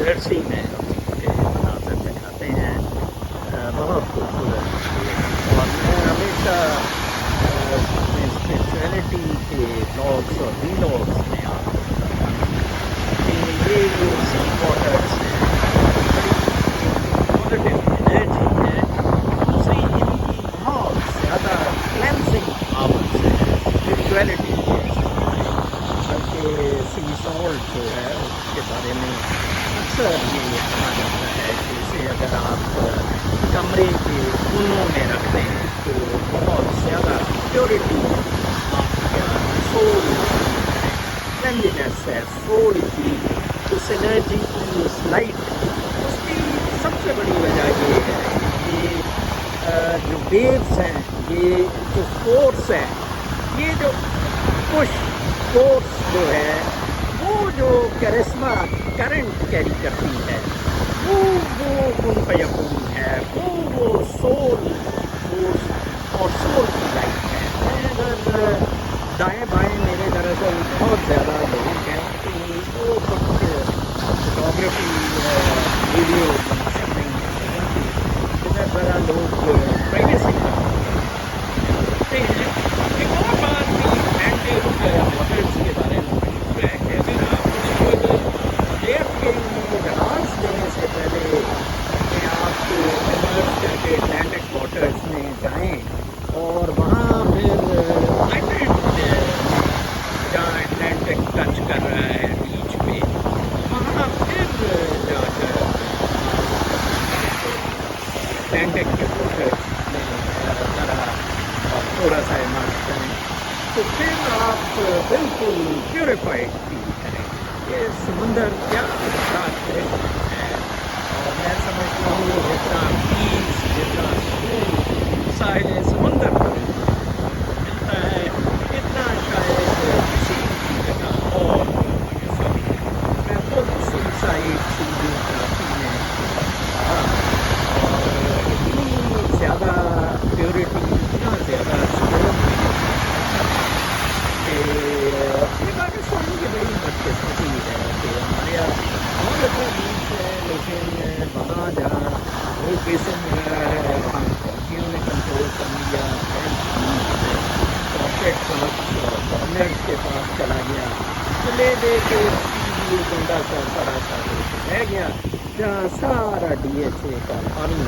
Jersey میں اس کے مناظر دکھاتے ہیں، بہت خوبصورت چیز۔ اور میں ہمیشہ اپنے اسپرچویلٹی کے بلاگس اور ویلاگس میں آپ کو بتاتا ہوں کہ یہ جو سی واٹرس ہیں بڑی ایک پازیٹیو انرجی ہے۔ دوسری ان کی بہت زیادہ کلینزنگ پاورس ہیں اسپرچویلٹی کے حساب سے، بلکہ سی سالٹ جو ہے اس کے بارے میں اکثر یہ کہا جاتا ہے کہ اسے اگر آپ کمرے کے کونوں میں رکھ دیں تو بہت زیادہ پیورٹی آپ کا سول کی ہے، کلینلینس ہے سول کی، اس انرجی کی، اس لائٹ کی۔ اس کی سب سے بڑی وجہ یہ ہے کہ یہ جو ویوز ہیں، یہ جو فورس ہے، یہ جو پش فورس جو ہے، وہ جو کرسما کرنٹ کیری کرتی ہے، وہ کن فیکون ہے، وہ سول کی فورس اور سول کی لائٹ ہے۔ میں اگر دائیں بائیں میرے دراصل بہت زیادہ لوگ ہیں کہ جو کچھ فوٹوگرافی اور ویڈیو مناسب نہیں ہے لوگوں کی، ادھر ذرا لوگ پرائیویسی کا خیال رکھتے ہیں۔ ایک اور بات بھی اٹلانٹک واٹرز کے بارے میں مشہور ہے کہ اگر آپ جے ایف کے میں جہاز دینے سے پہلے اپنے آپ کو امرج کر کے اٹلانٹک واٹرز میں جائیں اور وہاں پھر آئی لینڈ میں جہاں اٹلانٹک ٹچ کر رہا ہے بیچ پہ، وہاں پھر جا کر آپ اٹلانٹک کے واٹرز میں ذرا تھوڑا سا امرج کریں تو پھر آپ بالکل پیوریفائڈ فیل کریں گے کہ سمندر کیا بڑا کرشمہ ہے۔ اور میں سمجھتا ہوں جتنا پیس، جتنا سکون ساحل سمندر پر انسان کو ملتا ہے، اتنا شاید کسی بھی جگہ اور نہیں میسر ہے۔ میں خود سی سائڈ سی جیوگرافی میں رہا اور اتنی زیادہ پیورٹی، اتنا زیادہ سکون مجھے محسوس ہوا کہ یہ پاکستان کی بڑی بدقسمتی ہے کہ ہمارے یہاں بہت اچھا بیچ ہے، لیکن وہاں جہاں روڈ بیسن وغیرہ ہے وہاں فوجیوں نے کنٹرول کر لیا، فرنٹ بیچ کارپوریٹ فارنرز کے پاس چلا گیا، تو لے دے کے اسٹیل گندا سا بڑا سا ایک رہ گیا جہاں سارا ڈی ایچ اے کا پانی